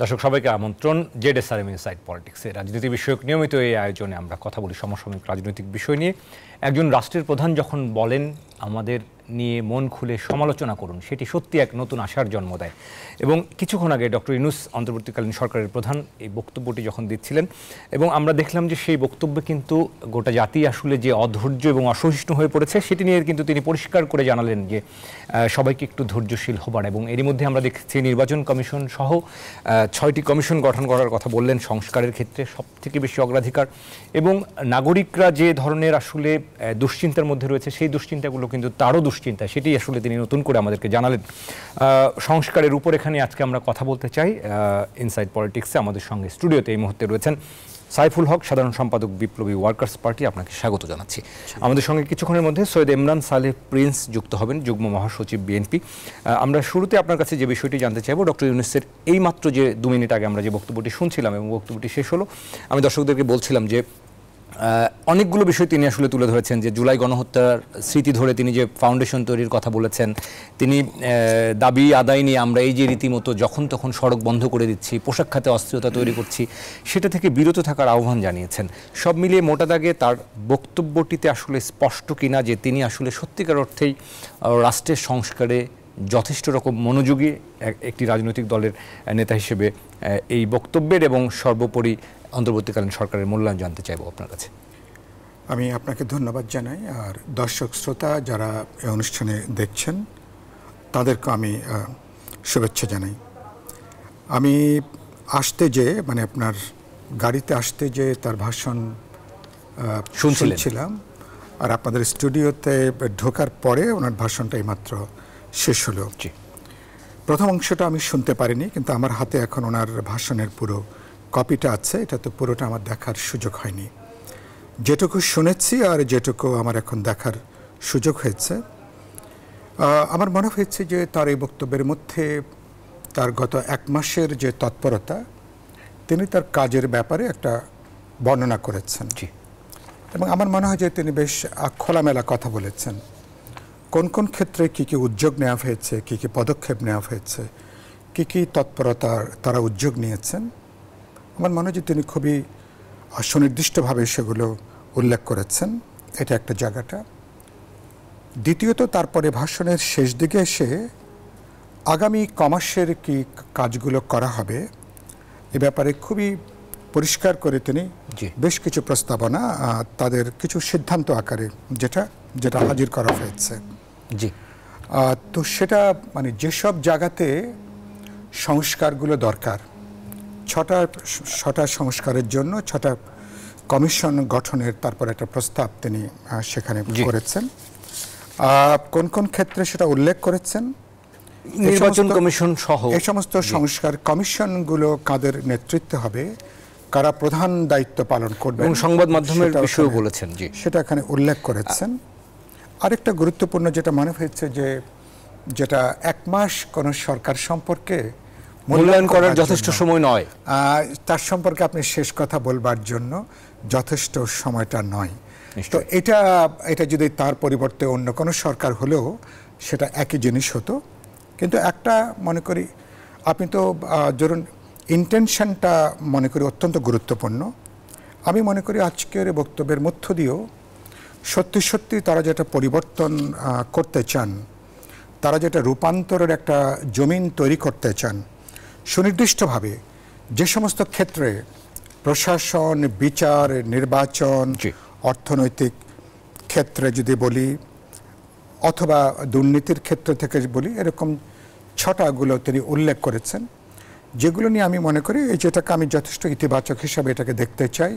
দর্শক সবাইকে আমন্ত্রণ জেডএসআরএম ইনসাইড পলিটিক্সের রাজনীতি বিষয়ক নিয়মিত এই আয়োজনে আমরা কথা বলি সমসাময়িক রাজনৈতিক বিষয় নিয়ে। একজন রাষ্ট্রের প্রধান যখন বলেন আমাদের নিয়ে মন খুলে সমালোচনা করুন, সেটি সত্যি এক নতুন আশার জন্ম দেয়। এবং কিছুক্ষণ আগে ডক্টর ইউনূস অন্তর্বর্তীকালীন সরকারের প্রধান এই বক্তব্যটি যখন দিচ্ছিলেন, এবং আমরা দেখলাম যে সেই বক্তব্যে কিন্তু গোটা জাতি আসলে যে অধৈর্য এবং অসহিষ্ণু হয়ে পড়েছে সেটি নিয়ে কিন্তু তিনি পরিষ্কার করে জানালেন যে সবাইকে একটু ধৈর্যশীল হবার। এবং এরই মধ্যে আমরা দেখছি নির্বাচন কমিশন সহ 6টি কমিশন গঠন করার কথা বললেন সংস্কারের ক্ষেত্রে সবথেকে বেশি অগ্রাধিকার। এবং নাগরিকরা যে ধরনের আসলে দুশ্চিন্তার মধ্যে রয়েছে সেই দুশ্চিন্তাগুলো কিন্তু তারও দুশ্চিন্তা, সেটি আসলে তিনি নতুন করে আমাদেরকে জানালেন। সংস্কারের উপর এখানে আজকে আমরা কথা বলতে চাই। ইনসাইড পলিটিক্সে আমাদের সঙ্গে স্টুডিওতে এই মুহূর্তে রয়েছেন সাইফুল হক, সাধারণ সম্পাদক বিপ্লবী ওয়ার্কার্স পার্টি। আপনাকে স্বাগত জানাচ্ছি। আমাদের সঙ্গে কিছুক্ষণের মধ্যে সৈয়দ ইমরান সালেহ প্রিন্স যুক্ত হবেন, যুগ্ম মহাসচিব বিএনপি। আমরা শুরুতে আপনার কাছে যে বিষয়টি জানতে চাইব, ডক্টর ইউনূসের এইমাত্র যে 2 মিনিট আগে আমরা যে বক্তব্যটি শুনছিলাম এবং বক্তব্যটি শেষ হলো, আমি দর্শকদেরকে বলছিলাম যে অনেকগুলো বিষয় তিনি আসলে তুলে ধরেছেন। যে জুলাই গণহত্যার স্মৃতি ধরে তিনি যে ফাউন্ডেশন তৈরির কথা বলেছেন, তিনি দাবি আদায় নিয়ে আমরা এই যে রীতিমতো যখন তখন সড়ক বন্ধ করে দিচ্ছি, পোশাক খাতে অস্থিরতা তৈরি করছি, সেটা থেকে বিরত থাকার আহ্বান জানিয়েছেন। সব মিলিয়ে মোটা দাগে তার বক্তব্যটিতে আসলে স্পষ্ট কিনা যে তিনি আসলে সত্যিকার অর্থেই রাষ্ট্রের সংস্কারে যথেষ্ট রকম মনোযোগী একটি রাজনৈতিক দলের নেতা হিসেবে এই বক্তব্যের এবং সর্বোপরি অন্তর্বর্তীকালীন সরকারের মূল্যায়ন জানতে চাইব আপনার কাছে। আমি আপনাকে ধন্যবাদ জানাই, আর দর্শক শ্রোতা যারা এই অনুষ্ঠানে দেখছেন তাদেরকে আমি শুভেচ্ছা জানাই। আমি আসতে যে আপনার গাড়িতে আসতে যে তার ভাষণ শুনছিলাম, আর আপনাদের স্টুডিওতে ঢোকার পরে ওনার ভাষণটা এইমাত্র শেষ হলো। প্রথম অংশটা আমি শুনতে পারিনি, কিন্তু আমার হাতে এখন ওনার ভাষণের পুরো কপিটা আছে। এটা তো পুরোটা আমার দেখার সুযোগ হয়নি। যেটুকু শুনেছি আর যেটুকু আমার এখন দেখার সুযোগ হয়েছে, আমার মনে হয়েছে যে তার এই বক্তব্যের মধ্যে তার গত 1 মাসের যে তৎপরতা, তিনি তার কাজের ব্যাপারে একটা বর্ণনা করেছেন। এবং আমার মনে হয় যে তিনি বেশ খোলামেলা কথা বলেছেন। কোন কোন ক্ষেত্রে কী কী উদ্যোগ নেওয়া হয়েছে, কী কী পদক্ষেপ নেওয়া হয়েছে, কী কী তৎপরতার তারা উদ্যোগ নিয়েছেন, আমার মনে হয় যে তিনি খুবই সুনির্দিষ্টভাবে সেগুলো উল্লেখ করেছেন। এটা একটা জায়গাটা। দ্বিতীয়ত, তারপরে ভাষণের শেষ দিকে এসে আগামী কমাসের কি কাজগুলো করা হবে এ ব্যাপারে খুবই পরিষ্কার করে তিনি বেশ কিছু প্রস্তাবনা তাদের কিছু সিদ্ধান্ত আকারে যেটা হাজির করা হয়েছে। তো সেটা যেসব জায়গাতে সংস্কারগুলো দরকার, 6টা সংস্কারের জন্য 6টা কমিশন গঠনের তারপর একটা প্রস্তাব তিনি সেখানে করেছেন। কোন কোন ক্ষেত্রে সেটা উল্লেখ করেছেন, নির্বাচন কমিশন সহ এই সমস্ত সংস্কার কমিশনগুলো কাদের নেতৃত্বে হবে, কারা প্রধান দায়িত্ব পালন করবে, এবং সংবাদ মাধ্যমের বিষয়েও বলেছেন, সেটা এখানে উল্লেখ করেছেন। আরেকটা গুরুত্বপূর্ণ যেটা মনে হয়েছে যে যেটা 1 মাস কোন সরকার সম্পর্কে মূল্যায়ন করার যথেষ্ট সময় নয়, তার সম্পর্কে আপনি শেষ কথা বলবার জন্য যথেষ্ট সময়টা নয়। তো এটা যদি তার পরিবর্তে অন্য কোনো সরকার হলেও সেটা একই জিনিস হতো। কিন্তু একটা মনে করি, আপনি তো ধরুন ইন্টেনশনটা মনে করি অত্যন্ত গুরুত্বপূর্ণ। আমি মনে করি আজকের বক্তব্যের মধ্য দিয়েও সত্যি সত্যি তারা যেটা পরিবর্তন করতে চান, তারা যেটা রূপান্তরের একটা জমিন তৈরি করতে চান, সুনির্দিষ্টভাবে যে সমস্ত ক্ষেত্রে প্রশাসন, বিচার, নির্বাচন, অর্থনৈতিক ক্ষেত্রে যদি বলি অথবা দুর্নীতির ক্ষেত্র থেকে বলি, এরকম 6টাগুলো তিনি উল্লেখ করেছেন, যেগুলো নিয়ে আমি মনে করি যেটাকে আমি যথেষ্ট ইতিবাচক হিসাবে এটাকে দেখতে চাই।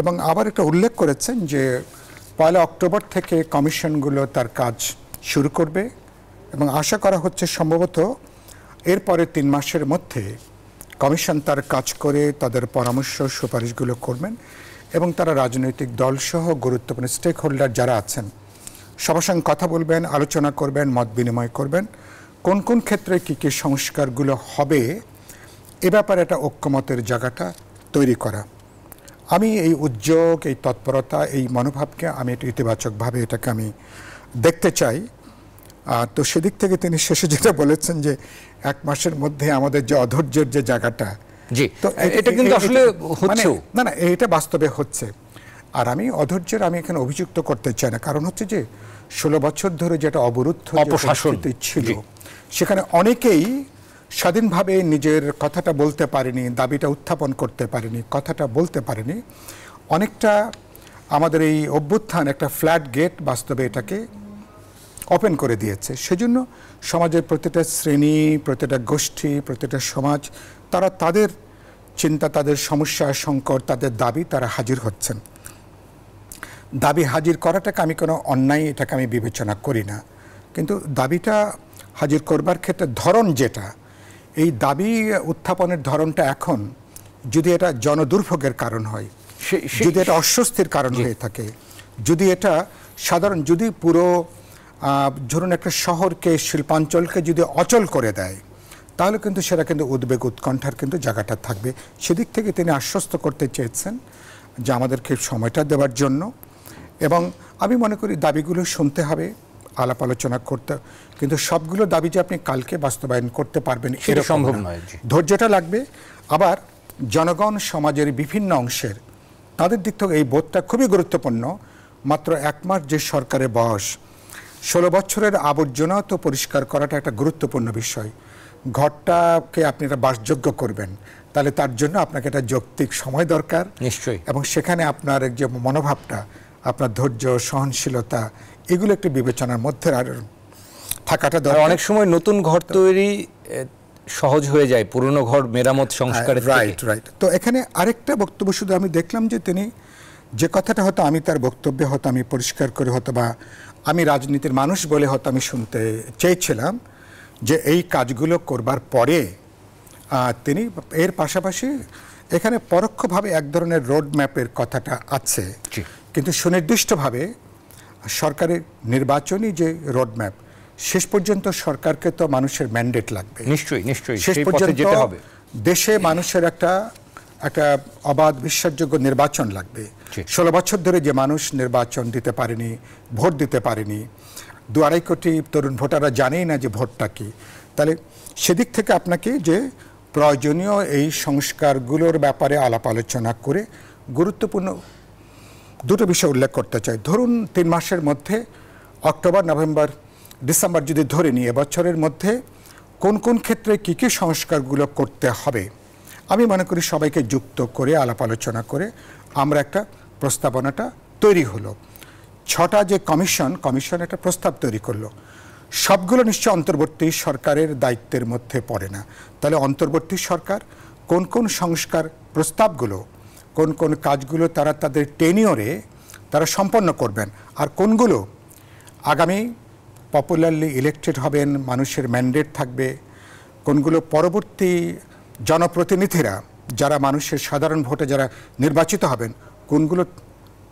এবং আবার একটা উল্লেখ করেছেন যে 1 অক্টোবর থেকে কমিশনগুলো তার কাজ শুরু করবে এবং আশা করা হচ্ছে সম্ভবত এরপরে 3 মাসের মধ্যে কমিশন তার কাজ করে তাদের পরামর্শ সুপারিশগুলো করবেন এবং তারা রাজনৈতিক দলসহ গুরুত্বপূর্ণ স্টেক হোল্ডার যারা আছেন সবার সঙ্গে কথা বলবেন, আলোচনা করবেন, মত বিনিময় করবেন, কোন কোন ক্ষেত্রে কী কী সংস্কারগুলো হবে এ ব্যাপারে একটা ঐক্যমতের জায়গাটা তৈরি করা। আমি এই উদ্যোগ, এই তৎপরতা, এই মনোভাবকে আমি একটু ইতিবাচকভাবে এটাকে আমি দেখতে চাই। তো সেদিক থেকে তিনি শেষে যেটা বলেছেন যে 1 মাসের মধ্যে আমাদের যে অধৈর্যের যে জায়গাটা, জি, তো এটা কিন্তু আসলে হচ্ছে না, এটা বাস্তবে হচ্ছে। আর আমি অধৈর্যের আমি এখানে অভিযুক্ত করতে চাই না, কারণ হচ্ছে যে 16 বছর ধরে যেটা অবরুদ্ধ পরিস্থিতি ছিল, সেখানে অনেকেই স্বাধীনভাবে নিজের কথাটা বলতে পারেনি, দাবিটা উত্থাপন করতে পারেনি, কথাটা বলতে পারেনি। অনেকটা আমাদের এই অভ্যুত্থান একটা ফ্ল্যাট গেট বাস্তবে এটাকে ওপেন করে দিয়েছে। সেজন্য সমাজের প্রতিটা শ্রেণী, প্রতিটা গোষ্ঠী, প্রতিটা সমাজ তারা তাদের চিন্তা, তাদের সমস্যা, সংকট, তাদের দাবি তারা হাজির হচ্ছেন। দাবি হাজির করাটাকে আমি কোনো অন্যায়, এটাকে আমি বিবেচনা করি না, কিন্তু দাবিটা হাজির করবার ক্ষেত্রে ধরন যেটা, এই দাবি উত্থাপনের ধরনটা এখন যদি এটা জনদুর্ভোগের কারণ হয়, যদি এটা অস্বস্তির কারণ হয়ে থাকে, যদি এটা সাধারণ, যদি পুরো ধরুন একটা শহরকে, শিল্পাঞ্চলকে যদি অচল করে দেয়, তাহলে কিন্তু সেটা কিন্তু উদ্বেগ উৎকণ্ঠার কিন্তু জায়গাটা থাকবে। সেদিক থেকে তিনি আশ্বস্ত করতে চেয়েছেন যে আমাদেরকে সময়টা দেওয়ার জন্য, এবং আমি মনে করি দাবিগুলো শুনতে হবে, আলাপ আলোচনা করতে, কিন্তু সবগুলো দাবি যে আপনি কালকে বাস্তবায়ন করতে পারবেন এটা সম্ভব নয়। ধৈর্যটা লাগবে। আবার জনগণ, সমাজের বিভিন্ন অংশের, তাদের দিক থেকে এই বোধটা খুবই গুরুত্বপূর্ণ। মাত্র 1 মাস যে সরকারের বয়স, 16 বছরের আবর্জনা তো পরিষ্কার করাটা একটা গুরুত্বপূর্ণ বিষয়। ঘরটাকে আপনি এটা বাসযোগ্য করবেন, তাহলে তার জন্য আপনাকে একটা যৌক্তিক সময় দরকার নিশ্চয়ই, এবং সেখানে আপনার যে মনোভাবটা, আপনার ধৈর্য, সহনশীলতা, এগুলো একটি বিবেচনার মধ্যে আর থাকাটা দরকার। অনেক সময় নতুন ঘর তৈরি সহজ হয়ে যায় পুরনো ঘর মেরামত সংস্কারের থেকে। রাইট। তো এখানে আরেকটা বক্তব্য শুধু আমি দেখলাম যে তিনি যে কথাটা হয়তো আমি তার বক্তব্যে হয়তো আমি পরিষ্কার করে হয়তো বা আমি রাজনীতির মানুষ বলে হয়তো আমি শুনতে চেয়েছিলাম যে এই কাজগুলো করবার পরে তিনি এর পাশাপাশি এখানে পরোক্ষভাবে এক ধরনের রোড ম্যাপের কথাটা আছে, কিন্তু সুনির্দিষ্টভাবে সরকারের নির্বাচনী যে রোড ম্যাপ, শেষ পর্যন্ত সরকারকে তো মানুষের ম্যান্ডেট লাগবে। নিশ্চয়ই শেষ পর্যন্ত দেশে মানুষের একটা অবাধ, বিশ্বাসযোগ্য নির্বাচন লাগবে। 16 বছর ধরে যে মানুষ নির্বাচন দিতে পারেনি, ভোট দিতে পারেনি, 2-2.5 কোটি তরুণ ভোটাররা জানেই না যে ভোটটা কি। তাহলে সেদিক থেকে আপনাকে যে প্রয়োজনীয় এই সংস্কারগুলোর ব্যাপারে আলাপ আলোচনা করে গুরুত্বপূর্ণ দুটো বিষয় উল্লেখ করতে চাই। ধরুন 3 মাসের মধ্যে, অক্টোবর, নভেম্বর, ডিসেম্বর যদি ধরে নিয়ে, বছরের মধ্যে কোন কোন ক্ষেত্রে কী কী সংস্কারগুলো করতে হবে, আমি মনে করি সবাইকে যুক্ত করে আলাপ আলোচনা করে আমরা একটা প্রস্তাবনাটা তৈরি হলো। 6টা যে কমিশন একটা প্রস্তাব তৈরি করলো। সবগুলো নিশ্চয় অন্তর্বর্তী সরকারের দায়িত্বের মধ্যে পড়ে না। তাহলে অন্তর্বর্তী সরকার কোন কোন সংস্কার প্রস্তাবগুলো, কোন কোন কাজগুলো তারা তাদের টেনিওরে তারা সম্পন্ন করবেন, আর কোনগুলো আগামী পপুলারলি ইলেক্টেড হবেন, মানুষের ম্যান্ডেট থাকবে, কোনগুলো পরবর্তী জনপ্রতিনিধিরা যারা মানুষের সাধারণ ভোটে যারা নির্বাচিত হবেন, কোনগুলো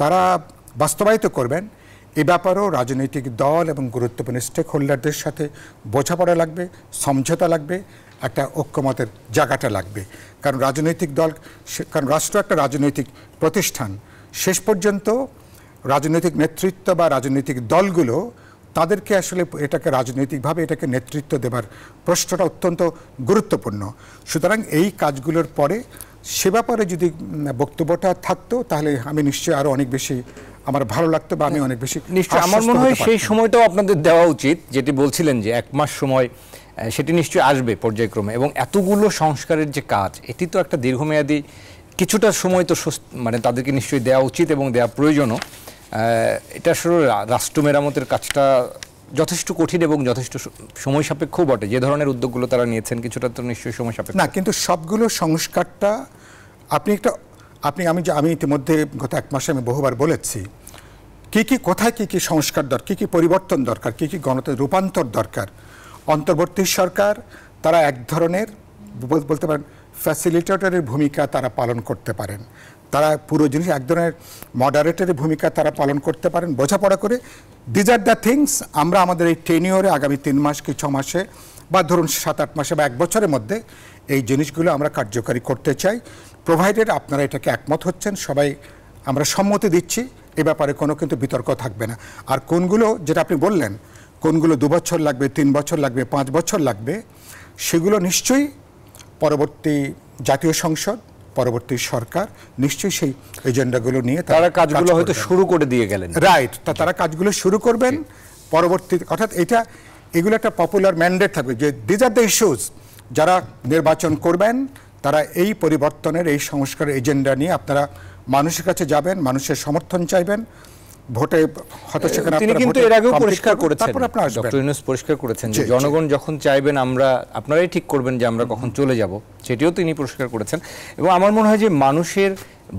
তারা বাস্তবায়িত করবেন, এ ব্যাপারেও রাজনৈতিক দল এবং গুরুত্বপূর্ণ স্টেক হোল্ডারদের সাথে বোঝাপড়া লাগবে, সমঝোতা লাগবে, একটা ঐক্যমতের জায়গাটা লাগবে। কারণ রাজনৈতিক দল, কারণ রাষ্ট্র একটা রাজনৈতিক প্রতিষ্ঠান, শেষ পর্যন্ত রাজনৈতিক নেতৃত্ব বা রাজনৈতিক দলগুলো তাদেরকে আসলে এটাকে রাজনৈতিকভাবে এটাকে নেতৃত্ব দেবার প্রশ্নটা অত্যন্ত গুরুত্বপূর্ণ। সুতরাং এই কাজগুলোর পরে সে ব্যাপারে যদি বক্তব্যটা থাকতো, তাহলে আমি নিশ্চয়ই আরও অনেক বেশি আমার ভালো লাগতো বা আমি অনেক বেশি নিশ্চয়ই, আমার মনে হয় সেই সময়টাও আপনাদের দেওয়া উচিত, যেটি বলছিলেন যে 1 মাস সময়, সেটি নিশ্চয়ই আসবে পর্যায়ক্রমে। এবং এতগুলো সংস্কারের যে কাজ, এটি তো একটা দীর্ঘমেয়াদী, কিছুটা সময় তো মানে তাদেরকে নিশ্চয়ই দেওয়া উচিত এবং দেওয়া প্রয়োজনও। এটা আসলে রাষ্ট্র মেরামতের কাজটা যথেষ্ট কঠিন এবং যথেষ্ট সময় সাপেক্ষ বটে। যে ধরনের উদ্যোগগুলো তারা নিয়েছেন, কিছুটা তো নিশ্চয়ই সময় সাপেক্ষ না, কিন্তু সবগুলো সংস্কারটা আমি ইতিমধ্যে গত 1 মাসে আমি বহুবার বলেছি কোথায় কি সংস্কার দরকার, কি পরিবর্তন দরকার, কি গণতন্ত্রের রূপান্তর দরকার। অন্তর্বর্তী সরকার তারা এক ধরনের বলতে পারেন ফ্যাসিলিটেটরের ভূমিকা তারা পালন করতে পারেন, তারা পুরো জিনিস এক ধরনের মডারেটরের ভূমিকা তারা পালন করতে পারেন, বোঝাপড়া করে। দিজ আর দ্য থিংস আমরা আমাদের এই টেনিওরে আগামী 3 মাস কি 6 মাসে বা ধরুন 7-8 মাসে বা 1 বছরের মধ্যে এই জিনিসগুলো আমরা কার্যকারী করতে চাই, প্রোভাইডেড আপনারা এটাকে একমত হচ্ছেন, সবাই আমরা সম্মতি দিচ্ছি, এ ব্যাপারে কোনো কিন্তু বিতর্ক থাকবে না। আর কোনগুলো, যেটা আপনি বললেন, কোনগুলো 2 বছর লাগবে, 3 বছর লাগবে, 5 বছর লাগবে, সেগুলো নিশ্চয়ই পরবর্তী জাতীয় সংসদ, পরবর্তী সরকার নিশ্চয়ই সেই এজেন্ডাগুলো নিয়ে তারা কাজগুলো হয়তো শুরু করে দিয়ে গেলেন। রাইট, তারা কাজগুলো শুরু করবেন পরবর্তী, অর্থাৎ এগুলো একটা পপুলার ম্যান্ডেট থাকবে যে দিজ আর দ্য ইস্যুজ, যারা নির্বাচন করবেন তারা এই পরিবর্তনের, এই সংস্কারের এজেন্ডা নিয়ে আপনারা মানুষের কাছে যাবেন, মানুষের সমর্থন চাইবেন, ভোটে হয়তো সেখানে তিনি কিন্তু এর আগেও পরিষ্কার করেছেন, তারপর আপনারা আসবেন। ডক্টর ইউনূস পরিষ্কার করেছেন যে জনগণ যখন চাইবেন আপনারাই ঠিক করবেন যে আমরা কখন চলে যাব, সেটিও তিনি পরিষ্কার করেছেন। এবং আমার মনে হয় যে মানুষের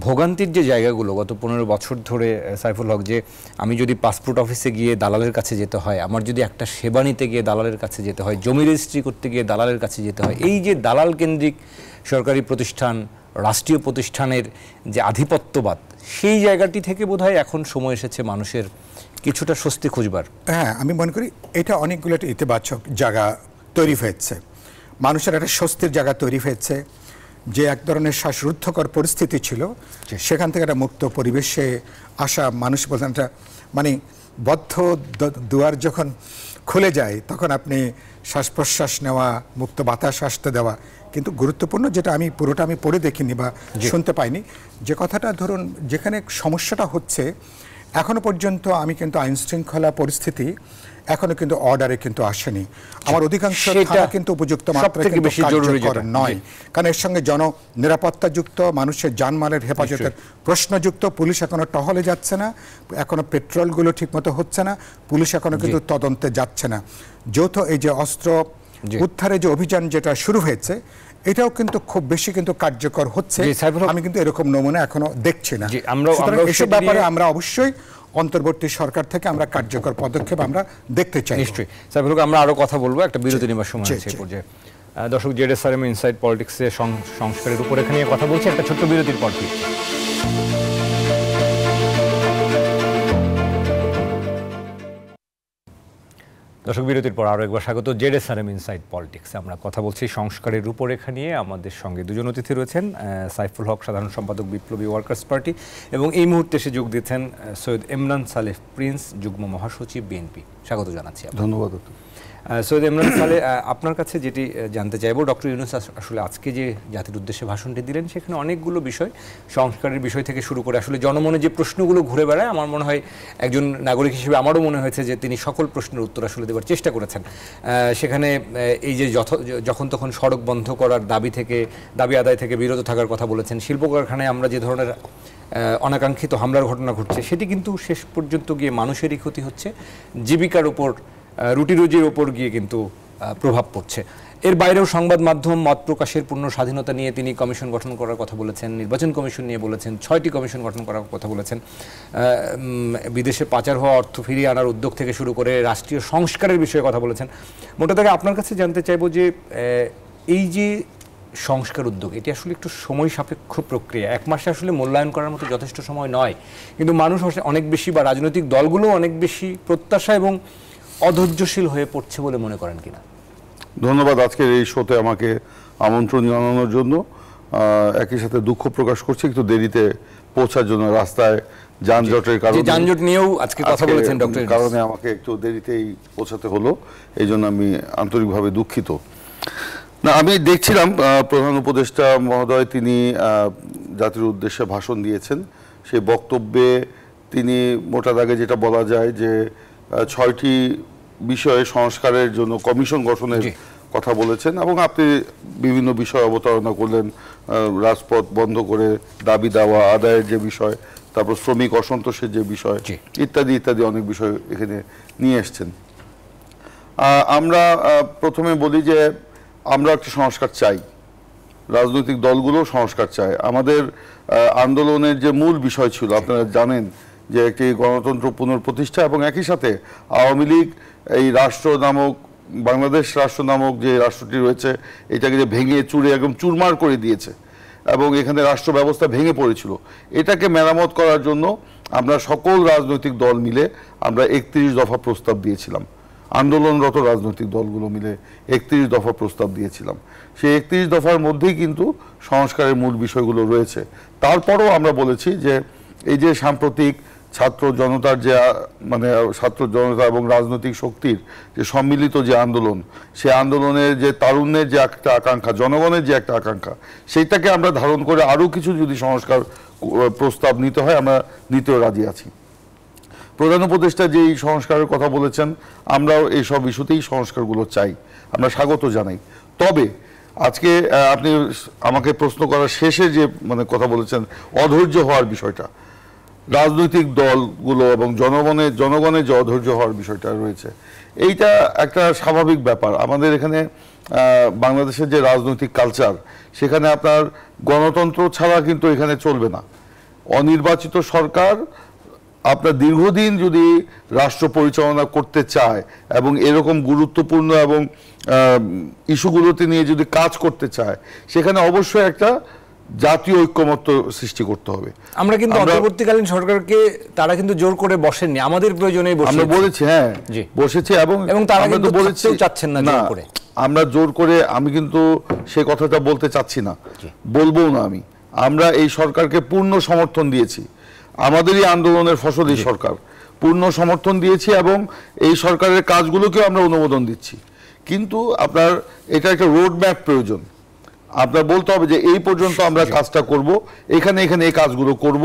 ভোগান্তির যে জায়গাগুলো গত 15 বছর ধরে, সাইফুল হক, যে আমি যদি পাসপোর্ট অফিসে গিয়ে দালালের কাছে যেতে হয়, আমার যদি একটা সেবা নিতে গিয়ে দালালের কাছে যেতে হয়, জমি রেজিস্ট্রি করতে গিয়ে দালালের কাছে যেতে হয়, এই যে দালাল কেন্দ্রিক সরকারি প্রতিষ্ঠান, রাষ্ট্রীয় প্রতিষ্ঠানের যে আধিপত্যবাদ, সেই জায়গাটি থেকে বোধহয় এখন সময় এসেছে মানুষের কিছুটা স্বস্তি খুঁজবার। হ্যাঁ, আমি মনে করি এটা অনেকগুলো একটা ইতিবাচক জায়গা তৈরি হয়েছে, মানুষের একটা স্বস্তির জায়গা তৈরি হয়েছে, যে এক ধরনের শ্বাসরুদ্ধকর পরিস্থিতি ছিল সেখান থেকে একটা মুক্ত পরিবেশে আসা, মানুষ বলতেন একটা মানে বদ্ধ দুয়ার যখন খুলে যায় তখন আপনি শ্বাস প্রশ্বাস নেওয়া, মুক্ত বাতাস আসতে দেওয়া। কিন্তু গুরুত্বপূর্ণ যেটা আমি পুরোটা পড়ে দেখিনি বা শুনতে পাইনি, যে কথাটা ধরুন যেখানে সমস্যাটা হচ্ছে, এখনো পর্যন্ত আমি কিন্তু আইন শৃঙ্খলা পরিস্থিতি এখনো কিন্তু অর্ডারে কিন্তু আসেনি। আমার অধিকাংশ থানা কিন্তু উপযুক্ত মাত্রায় কিন্তু কার্যকর নয়, কারণ এর সঙ্গে নিরাপত্তাযুক্ত, মানুষের জানমালের হেফাজতের প্রশ্নযুক্ত। পুলিশ এখনো টহলে যাচ্ছে না, এখনো পেট্রোলগুলো ঠিকমতো হচ্ছে না, পুলিশ এখনো কিন্তু তদন্তে যাচ্ছে না। যৌথ এই যে অস্ত্র উদ্ধারে যে অভিযান যেটা শুরু হয়েছে, এটাও কিন্তু খুব বেশি কিন্তু কার্যকর হচ্ছে। আমি কিন্তু এরকম নমুনা এখনো দেখছি না। এসব ব্যাপারে আমরা অবশ্যই অন্তর্বর্তী সরকার থেকে আমরা কার্যকর পদক্ষেপ আমরা দেখতে চাই। নিশ্চয়ই সাইফুল হক, আমরা আরো কথা বলবো, একটা বিরতি নেবার সময় আছে পর্যায়ে। দর্শক, জেডএসআরএম ইনসাইড পলিটিক্সের সংস্কারের রূপরেখা নিয়ে কথা বলছি, একটা ছোট্ট বিরতির পর ফিরছি। দর্শক, বিরতির পর আরও একবার স্বাগত জেডএসআরএম ইনসাইড পলিটিক্স। আমরা কথা বলছি সংস্কারের রূপরেখা নিয়ে। আমাদের সঙ্গে দুজন অতিথি রয়েছেন, সাইফুল হক, সাধারণ সম্পাদক, বিপ্লবী ওয়ার্কার্স পার্টি, এবং এই মুহূর্তে এসে যোগ দিয়েছেন সৈয়দ ইমরান সালেহ প্রিন্স, যুগ্ম মহাসচিব, বিএনপি। স্বাগত জানাচ্ছি। ধন্যবাদ। সৈয়দ ইমরান সালেহ, আপনার কাছে যেটি জানতে চাইব, ডক্টর ইউনূস আসলে আজকে যে জাতির উদ্দেশ্যে ভাষণটি দিলেন, সেখানে অনেকগুলো বিষয়, সংস্কারের বিষয় থেকে শুরু করে আসলে জনমনে যে প্রশ্নগুলো ঘুরে বেড়ায়, আমার মনে হয় একজন নাগরিক হিসেবে আমারও মনে হয়েছে যে তিনি সকল প্রশ্নের উত্তর আসলে দেওয়ার চেষ্টা করেছেন। সেখানে এই যে যখন তখন সড়ক বন্ধ করার দাবি আদায় থেকে বিরত থাকার কথা বলেছেন, শিল্প কারখানায় আমরা যে ধরনের অনাকাঙ্ক্ষিত হামলার ঘটনা ঘটছে, সেটি কিন্তু শেষ পর্যন্ত গিয়ে মানুষেরই ক্ষতি হচ্ছে, জীবিকার উপর, রুটি রুজির ওপর গিয়ে কিন্তু প্রভাব পড়ছে। এর বাইরেও সংবাদ মাধ্যম, মত প্রকাশের পূর্ণ স্বাধীনতা নিয়ে তিনি কমিশন গঠন করার কথা বলেছেন, নির্বাচন কমিশন নিয়ে বলেছেন, 6টি কমিশন গঠন করার কথা বলেছেন, বিদেশে পাচার হওয়া অর্থ ফিরিয়ে আনার উদ্যোগ থেকে শুরু করে রাষ্ট্রীয় সংস্কারের বিষয়ে কথা বলেছেন। মোটা দাগে আপনার কাছে জানতে চাইব যে এই যে সংস্কার উদ্যোগ, এটি আসলে একটু সময় সাপেক্ষ প্রক্রিয়া, 1 মাসে আসলে মূল্যায়ন করার মতো যথেষ্ট সময় নয়, কিন্তু মানুষ অনেক বেশি, বা রাজনৈতিক দলগুলো অনেক বেশি প্রত্যাশা এবং অধৈর্যশীল হয়ে পড়ছে বলে মনে করেন কিনা? ধন্যবাদ আজকের এই শোতে আমাকে আমন্ত্রণ জানানোর জন্য। একই সাথে দুঃখ প্রকাশ করছি একটু দেরিতে পৌঁছার জন্য, রাস্তায় যানজটের কারণে, যানজট নিয়েও আজকে কথা বলেছেন ডক্টর, কারণে আমাকে একটু দেরিতেই পৌঁছাতে হলো, এই জন্য আমি আন্তরিকভাবে দুঃখিত। না, আমি দেখছিলাম প্রধান উপদেষ্টা মহোদয় তিনি জাতির উদ্দেশ্যে ভাষণ দিয়েছেন। সেই বক্তব্যে তিনি মোটা দাগে যেটা বলা যায় যে 6টি বিষয়ে সংস্কারের জন্য কমিশন গঠনের কথা বলেছেন, এবং আপনি বিভিন্ন বিষয় অবতারণা করলেন, রাজপথ বন্ধ করে দাবি দেওয়া আদায়ের যে বিষয়, তারপর শ্রমিক অসন্তোষের যে বিষয়, ইত্যাদি ইত্যাদি অনেক বিষয় এখানে নিয়ে এসছেন। আমরা প্রথমে বলি যে আমরা একটি সংস্কার চাই, রাজনৈতিক দলগুলো সংস্কার চায়। আমাদের আন্দোলনের যে মূল বিষয় ছিল, আপনারা জানেন যে একটি গণতন্ত্র পুনঃপ্রতিষ্ঠা, এবং একই সাথে আওয়ামী লীগ এই রাষ্ট্র নামক, বাংলাদেশ রাষ্ট্র নামক যে রাষ্ট্রটি রয়েছে, এটাকে যে ভেঙে চুরে একদম চুরমার করে দিয়েছে, এবং এখানে রাষ্ট্র ব্যবস্থা ভেঙে পড়েছিল। এটাকে মেরামত করার জন্য আমরা সকল রাজনৈতিক দল মিলে আমরা 31 দফা প্রস্তাব দিয়েছিলাম, আন্দোলনরত রাজনৈতিক দলগুলো মিলে 31 দফা প্রস্তাব দিয়েছিলাম। সেই 31 দফার মধ্যেই কিন্তু সংস্কারের মূল বিষয়গুলো রয়েছে। তারপরও আমরা বলেছি যে এই যে সাম্প্রতিক ছাত্র জনতার যে মানে ছাত্র জনতা এবং রাজনৈতিক শক্তির যে সম্মিলিত যে আন্দোলন, সেই আন্দোলনের যে তারুণ্যের যে একটা আকাঙ্ক্ষা, জনগণের যে একটা আকাঙ্ক্ষা, সেইটাকে আমরা ধারণ করে আরও কিছু যদি সংস্কার প্রস্তাব নিতে হয়, আমরা নিতেও রাজি আছি। প্রধান উপদেষ্টা যে এই সংস্কারের কথা বলেছেন, আমরাও এই সব ইস্যুতেই সংস্কারগুলো চাই, আমরা স্বাগত জানাই। তবে আজকে আপনি আমাকে প্রশ্ন করার শেষে যে মানে কথা বলেছেন অধৈর্য হওয়ার বিষয়টা, রাজনৈতিক দলগুলো এবং জনগণের যে অধৈর্য হওয়ার বিষয়টা রয়েছে, এইটা একটা স্বাভাবিক ব্যাপার। আমাদের এখানে বাংলাদেশের যে রাজনৈতিক কালচার, সেখানে আপনার গণতন্ত্র ছাড়া কিন্তু এখানে চলবে না। অনির্বাচিত সরকার আপনার দীর্ঘদিন যদি রাষ্ট্র পরিচালনা করতে চায় এবং এরকম গুরুত্বপূর্ণ এবং ইস্যুগুলোতে নিয়ে যদি কাজ করতে চায়, সেখানে অবশ্যই একটা জাতীয় ঐক্যমত্য সৃষ্টি করতে হবে। আমরা কিন্তু অন্তর্বর্তীকালীন সরকারকে তারা কিন্তু জোর করে বসেননি, আমাদের প্রয়োজনে আমরা বলেছি, হ্যাঁ বসেছি, এবং তারা কিন্তু বলেছি চাচ্ছেন না জোর করে। আমরা জোর করে, আমি কিন্তু সেই কথাটা বলতে চাচ্ছি না, বলবো না আমি। আমরা এই সরকারকে পূর্ণ সমর্থন দিয়েছি, আমাদেরই আন্দোলনের ফসল এই সরকার, পূর্ণ সমর্থন দিয়েছি এবং এই সরকারের কাজগুলোকেও আমরা অনুমোদন দিচ্ছি। কিন্তু আপনার এটা একটা রোড ম্যাপ প্রয়োজন। আপনার বলতে হবে যে এই পর্যন্ত আমরা কাজটা করব, এখানে এই কাজগুলো করব,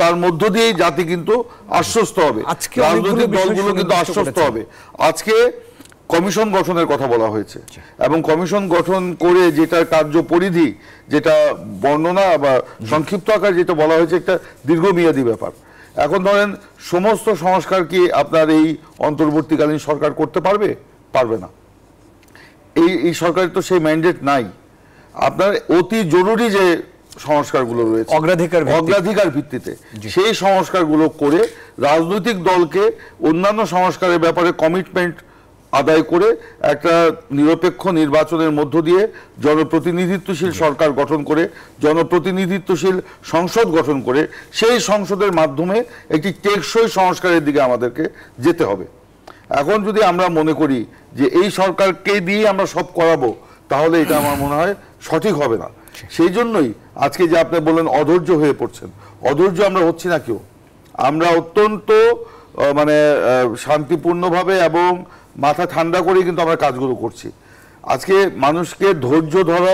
তার মধ্য দিয়েই জাতি কিন্তু আশ্বস্ত হবে, রাজনৈতিক দলগুলো কিন্তু আশ্বস্ত হবে। আজকে কমিশন গঠনের কথা বলা হয়েছে এবং কমিশন গঠন করে যেটা কার্যপরিধি, যেটা বর্ণনা বা সংক্ষিপ্ত আকার যেটা বলা হয়েছে, একটা দীর্ঘমেয়াদী ব্যাপার। এখন ধরেন সমস্ত সংস্কার কি আপনার এই অন্তর্বর্তীকালীন সরকার করতে পারবে? পারবে না। এই সরকারের তো সেই ম্যান্ডেট নাই। আপনার অতি জরুরি যে সংস্কারগুলো রয়েছে অগ্রাধিকার ভিত্তিতে, সেই সংস্কারগুলো করে রাজনৈতিক দলকে অন্যান্য সংস্কারের ব্যাপারে কমিটমেন্ট আদায় করে একটা নিরপেক্ষ নির্বাচনের মধ্য দিয়ে জনপ্রতিনিধিত্বশীল সরকার গঠন করে, জনপ্রতিনিধিত্বশীল সংসদ গঠন করে, সেই সংসদের মাধ্যমে একটি টেকসই সংস্কারের দিকে আমাদেরকে যেতে হবে। এখন যদি আমরা মনে করি যে এই সরকারকে দিয়ে আমরা সব করাবো, তাহলে এটা আমার মনে হয় সঠিক হবে না। সেই জন্যই আজকে যে আপনি বললেন অধৈর্য হয়ে পড়ছেন, অধৈর্য আমরা হচ্ছি না কেউ। আমরা অত্যন্ত মানে শান্তিপূর্ণভাবে এবং মাথা ঠান্ডা করে কিন্তু আমরা কাজগুলো করছি। আজকে মানুষকে ধৈর্য ধরা,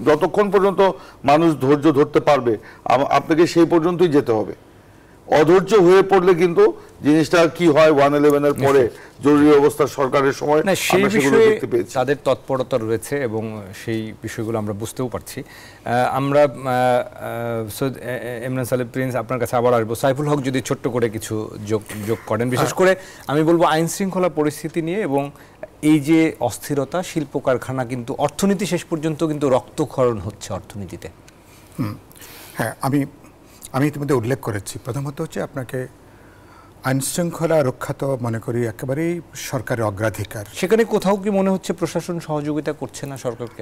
যতক্ষণ পর্যন্ত মানুষ ধৈর্য ধরতে পারবে, আপনাকে সেই পর্যন্তই যেতে হবে। অধৈর্য হয়ে পড়লে কিন্তু জিনিসটা কি হয় 111-এর পরে জরুরি অবস্থা সরকারের সময় সেই বিষয়ে তাদের তৎপরতা রয়েছে এবং সেই বিষয়গুলো আমরা বুঝতেও পারছি। আমরা ইমরান সালেহ প্রিন্স, আপনার কাছে আবার আসবো। সাইফুল হক যদি ছোট্ট করে কিছু যোগ করেন, বিশেষ করে আমি বলবো আইন শৃঙ্খলা পরিস্থিতি নিয়ে এবং এই যে অস্থিরতা, শিল্প কারখানা কিন্তু অর্থনীতি শেষ পর্যন্ত কিন্তু রক্তক্ষরণ হচ্ছে অর্থনীতিতে। হ্যাঁ, আমি ইতিমধ্যে উল্লেখ করেছি, প্রথমত হচ্ছে আপনাকে আইন শৃঙ্খলা রক্ষা তো মনে করি একেবারেই সরকারের অগ্রাধিকার। সেখানে কোথাও কি মনে হচ্ছে প্রশাসন সহযোগিতা করছে না সরকারকে?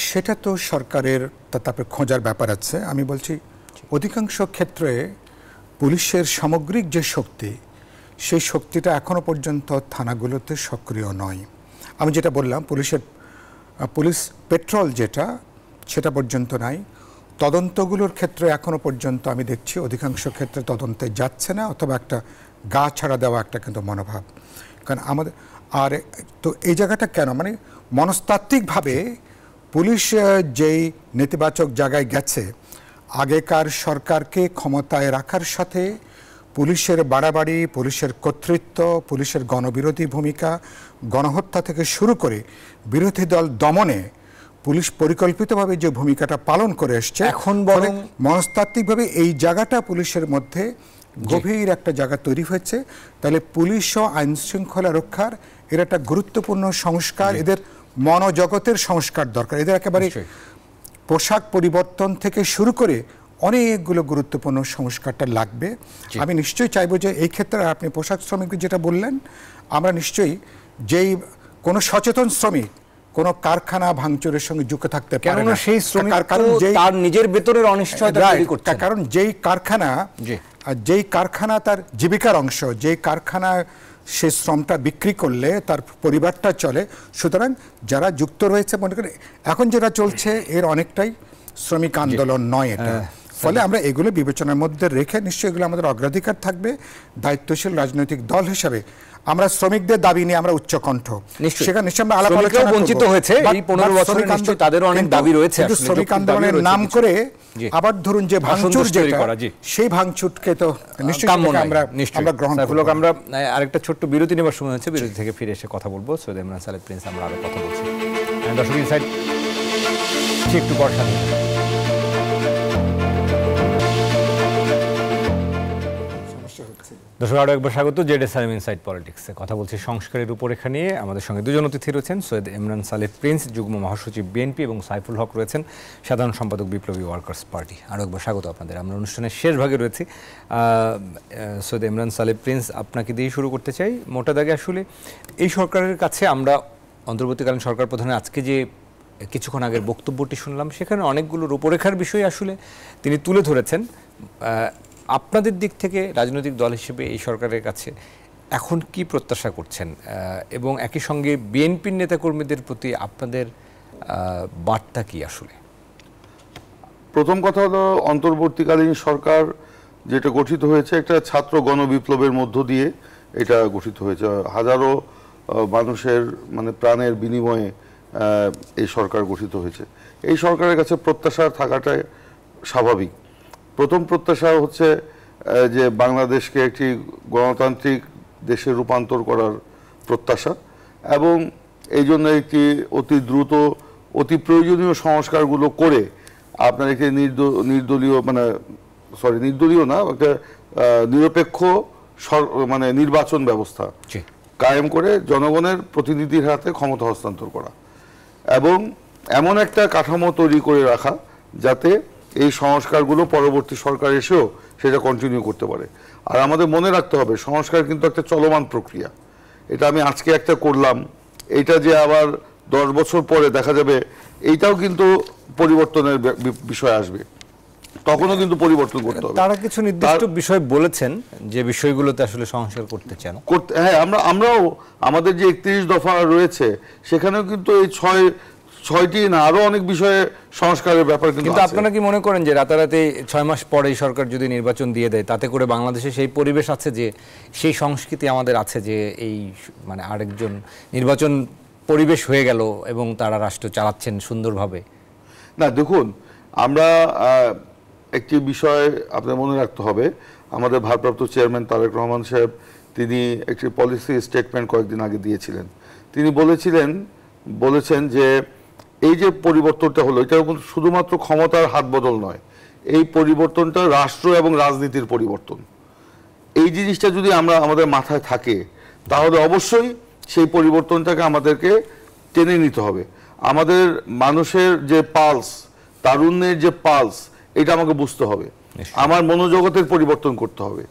সেটা তো সরকারের তারপরে খোঁজার ব্যাপার আছে। আমি বলছি অধিকাংশ ক্ষেত্রে পুলিশের সামগ্রিক যে শক্তি, সেই শক্তিটা এখনো পর্যন্ত থানাগুলোতে সক্রিয় নয়। আমি যেটা বললাম, পুলিশ পেট্রোল যেটা, সেটা পর্যন্ত নাই। তদন্তগুলোর ক্ষেত্রে এখনো পর্যন্ত আমি দেখছি অধিকাংশ ক্ষেত্রে তদন্তে যাচ্ছে না, অথবা একটা গা ছাড়া দেওয়া একটা কিন্তু মনোভাব। কারণ আমাদের আর তো এই জায়গাটা কেন, মানে মনস্তাত্ত্বিকভাবে পুলিশ যেই নেতিবাচক জায়গায় গেছে, আগেকার সরকারকে ক্ষমতায় রাখার সাথে পুলিশের বাড়াবাড়ি, পুলিশের কর্তৃত্ব, পুলিশের গণবিরোধী ভূমিকা, গণহত্যা থেকে শুরু করে বিরোধী দল দমনে পুলিশ পরিকল্পিতভাবে যে ভূমিকাটা পালন করে এসছে, এখন বরং মনস্তাত্ত্বিকভাবে এই জায়গাটা পুলিশের মধ্যে গভীর একটা জায়গা তৈরি হয়েছে। তাহলে পুলিশ ও আইন শৃঙ্খলা রক্ষার এর একটা গুরুত্বপূর্ণ সংস্কার, এদের মনোজগতের সংস্কার দরকার। এদের একেবারে পোশাক পরিবর্তন থেকে শুরু করে অনেকগুলো গুরুত্বপূর্ণ সংস্কারটা লাগবে। আমি নিশ্চয়ই চাইবো যে এই ক্ষেত্রে আপনি পোশাক শ্রমিক যেটা বললেন, আমরা নিশ্চয়ই যেই কোনো সচেতন শ্রমিক কোনো কারখানা ভাঙচুরের সঙ্গে যুক্ত থাকতে পারে না, সেই শ্রমিক তার নিজের ভেতরের অনিশ্চয়তা তৈরি করছে। কারণ যেই কারখানা তার জীবিকার অংশ, যেই কারখানা সে শ্রমটা বিক্রি করলে তার পরিবারটা চলে, সুতরাং যারা যুক্ত রয়েছে মনে করেন এখন যেটা চলছে এর অনেকটাই শ্রমিক আন্দোলন নয়, এটা ফলে আমরা এগুলো বিবেচনার মধ্যে রেখে নিশ্চয়ই এগুলো আমাদের অগ্রাধিকার থাকবে। দায়িত্বশীল রাজনৈতিক দল হিসাবে আমরা শ্রমিকদের দাবি নিয়ে আমরা উচ্চকণ্ঠ, সেখানে নিশ্চয়ই আমরা আলাপ আলোচনা বঞ্চিত হয়েছে এই 15 বছরে, নিশ্চয়ই তাদেরও অনেক দাবি রয়েছে। কিন্তু শ্রমিক আন্দোলনের নাম করে আবার ধরুন যে ভাঙচুর যেটা, সেই ভাঙচুরকে তো নিশ্চয়ই আমরা গ্রহণ করব। আমরা আরেকটা ছোট্ট বিরতি নেবার সময় হচ্ছে, বিরতি থেকে ফিরে এসে কথা বলবো। সৈয়দ ইমরান সালেহ প্রিন্স আমরা আরো কথা বলছি। দর্শক ইনসাইড একটু পর সাথে দর্শক আরও একবার স্বাগত জেডএসআরএম ইনসাইড পলিটিক্সে। কথা বলছি সংস্কারের রূপরেখা নিয়ে। আমাদের সঙ্গে দুজন অতিথি রয়েছেন, সৈয়দ ইমরান সালেহ প্রিন্স, যুগ্ম মহাসচিব বিএনপি, এবং সাইফুল হক রয়েছেন, সাধারণ সম্পাদক বিপ্লবী ওয়ার্কার্স পার্টি। আরও একবার স্বাগত আপনাদের। আমরা অনুষ্ঠানের শেষ ভাগে রয়েছি। সৈয়দ ইমরান সালেহ প্রিন্স, আপনাকে দিয়ে শুরু করতে চাই। মোটা দাগে আসলে এই সরকারের কাছে আমরা অন্তর্বর্তীকালীন সরকার প্রধানের আজকে যে কিছুক্ষণ আগের বক্তব্যটি শুনলাম, সেখানে অনেকগুলো রূপরেখার বিষয় আসলে তিনি তুলে ধরেছেন। আপনাদের দিক থেকে রাজনৈতিক দল হিসেবে এই সরকারের কাছে এখন কি প্রত্যাশা করছেন, এবং একই সঙ্গে বিএনপির নেতাকর্মীদের প্রতি আপনাদের বার্তা কি আসলে? প্রথম কথা হলো, অন্তর্বর্তীকালীন সরকার যেটা গঠিত হয়েছে একটা ছাত্র গণবিপ্লবের মধ্য দিয়ে এটা গঠিত হয়েছে। হাজারো মানুষের মানে প্রাণের বিনিময়ে এই সরকার গঠিত হয়েছে। এই সরকারের কাছে প্রত্যাশা থাকাটাই স্বাভাবিক। প্রথম প্রত্যাশা হচ্ছে যে বাংলাদেশকে একটি গণতান্ত্রিক দেশে রূপান্তর করার প্রত্যাশা, এবং এই জন্য একটি অতি দ্রুত অতি প্রয়োজনীয় সংস্কারগুলো করে আপনার একটি নির্দলীয় না, একটা নিরপেক্ষ মানে নির্বাচন ব্যবস্থা কায়েম করে জনগণের প্রতিনিধির হাতে ক্ষমতা হস্তান্তর করা, এবং এমন একটা কাঠামো তৈরি করে রাখা যাতে এই সংস্কারগুলো পরবর্তী সরকার এসেও সেটা কন্টিনিউ করতে পারে। আর আমাদের মনে রাখতে হবে, সংস্কার কিন্তু একটা চলমান প্রক্রিয়া। এটা আমি আজকে একটা করলাম, এইটা যে আবার 10 বছর পরে দেখা যাবে, এইটাও কিন্তু পরিবর্তনের বিষয় আসবে, তখনও কিন্তু পরিবর্তন করতে হবে। তারা কিছু নির্দিষ্ট বিষয় বলেছেন যে বিষয়গুলোতে আসলে সংস্কার করতে চান। হ্যাঁ, আমরাও আমাদের যে 31 দফা রয়েছে সেখানেও কিন্তু এই 6টি না আরো অনেক বিষয়ে সংস্কারের ব্যাপার কিন্তু আপনারা কি মনে করেন যে রাতারাতি 6 মাস পরে সরকার যদি নির্বাচন দিয়ে দেয়, তাতে করে বাংলাদেশে সেই পরিবেশ আছে, যে সেই সংস্কৃতি আমাদের আছে, যে এই মানে আরেকজন নির্বাচন পরিবেশ হয়ে গেল এবং তারা রাষ্ট্র চালাচ্ছেন সুন্দরভাবে? না, দেখুন, আমরা একটি বিষয় আপনার মনে রাখতে হবে। আমাদের ভারপ্রাপ্ত চেয়ারম্যান তারেক রহমান সাহেব তিনি একটি পলিসি স্টেটমেন্ট কয়েকদিন আগে দিয়েছিলেন। তিনি বলেছেন যে এই যে পরিবর্তনটা হলো, এটা শুধুমাত্র ক্ষমতার হাত বদল নয়, এই পরিবর্তনটা রাষ্ট্র এবং রাজনীতির পরিবর্তন। এই জিনিসটা যদি আমাদের মাথায় থাকে, তাহলে অবশ্যই সেই পরিবর্তনটাকে আমাদেরকে টেনে নিতে হবে। আমাদের মানুষের যে পালস, তারুণ্যের যে পালস, এটা আমাকে বুঝতে হবে। আমার মনোজগতের পরিবর্তন করতে হবে।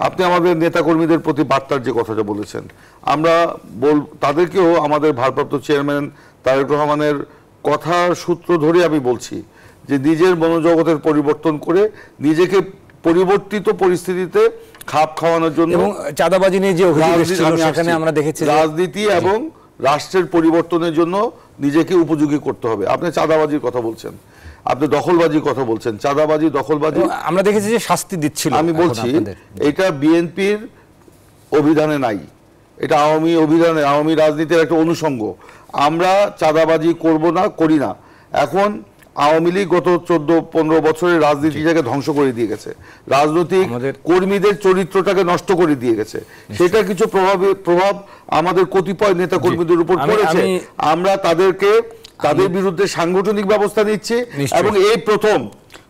আপনি আমাদের নেতাকর্মীদের প্রতি বার্তার যে কথাটা বলেছেন, আমরা তাদেরকেও আমাদের ভারপ্রাপ্ত চেয়ারম্যান তারেক রহমানের কথার সূত্র ধরে আমি বলছি যে নিজের মনোজগতের পরিবর্তন করে নিজেকে পরিবর্তিত পরিস্থিতিতে খাপ খাওয়ানোর জন্য, এবং চাঁদাবাজি নিয়ে যে অভিযোগ ছিল সেখানে আমরা দেখেছি রাজনীতি এবং রাষ্ট্রের পরিবর্তনের জন্য নিজেকে উপযোগী করতে হবে। আপনি চাঁদাবাজির কথা বলছেন, আপনি দখলবাজির কথা বলছেন, চাঁদাবাজি দখলবাজি আমরা দেখেছি যে শাস্তি দিচ্ছিল। আমি বলছি এটা বিএনপির অভিধানে নাই, এটা আওয়ামী রাজনীতির একটা অনুষঙ্গ। আমরা চাঁদাবাজি করব না, করি না। এখন আওয়ামী লীগ গত 14-15 বছরের রাজনীতিটাকে ধ্বংস করে দিয়ে গেছে, রাজনৈতিক কর্মীদের চরিত্রটাকে নষ্ট করে দিয়ে গেছে। সেটা কিছু প্রভাব আমাদের কতিপয় নেতা কর্মীদের উপর পড়েছে। আমরা তাদের বিরুদ্ধে সাংগঠনিক ব্যবস্থা নিচ্ছি, এবং এই প্রথম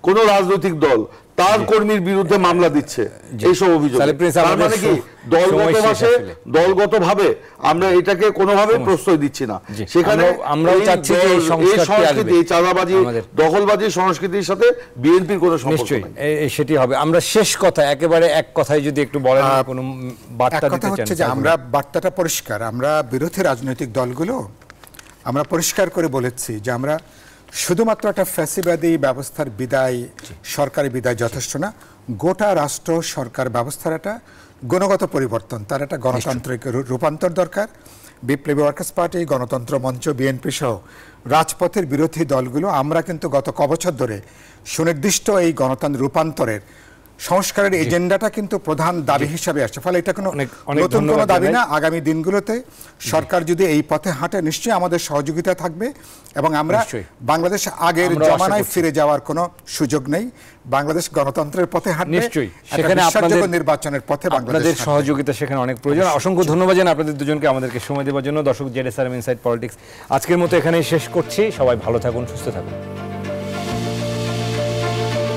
কোন রাজনৈতিক দল তার কর্মীর বিরুদ্ধে মামলা দিচ্ছে এইসব অভিযোগ। তার মানে কি দলগতভাবে আমরা এটাকে কোনোভাবে প্রশ্রয় দিচ্ছি না। সেখানে আমরাও চাচ্ছি যে এই সংস্কৃতি, চাঁদাবাজি, দখলবাজি সংস্কৃতির সাথে বিএনপির কোনো সম্পর্ক নেই, সেটি হবে। আমরা শেষ কথা একেবারে এক কথায় যদি একটু বলেন, কোনো বার্তা দিতে চান? যে আমরা বার্তাটা পরিষ্কার, আমরা বিরোধী রাজনৈতিক দলগুলো আমরা পরিষ্কার করে বলেছি যে আমরা শুধুমাত্র একটা ফ্যাসিবাদী ব্যবস্থার বিদায়, সরকারি বিদায় যথেষ্ট না। গোটা রাষ্ট্র সরকার ব্যবস্থার একটা গুণগত পরিবর্তন, তার একটা গণতান্ত্রিক রূপান্তর দরকার। বিপ্লবী ওয়ার্কার্স পার্টি, গণতন্ত্র মঞ্চ, বিএনপি সহ রাজপথের বিরোধী দলগুলো আমরা কিন্তু গত কবছর ধরে সুনির্দিষ্ট এই গণতন্ত্র রূপান্তরের সংস্কারের এজেন্ডাটা কিন্তু প্রধান দাবি হিসাবে আসছে। ফলে এটা কোনো নতুন কোনো দাবি না। আগামী দিনগুলোতে সরকার যদি এই পথে হাঁটে নিশ্চয়ই আমাদের সহযোগিতা থাকবে এবং আমরা বাংলাদেশ আগের জমানায় ফিরে যাওয়ার কোনো সুযোগ নেই। বাংলাদেশ গণতন্ত্রের পথে হাঁটবে, নিশ্চয়ই সেখানে আপনাদের নির্বাচনের পথে বাংলাদেশের সহযোগিতা সেখানে অনেক প্রয়োজন। অসংখ্য ধন্যবাদ জানাই আপনাদের দুজনকে আমাদেরকে সময় দেওয়ার জন্য। দর্শক, জেডএসআরএম ইনসাইড পলিটিক্স আজকের মতো এখানেই শেষ করছি। সবাই ভালো থাকুন, সুস্থ থাকুন।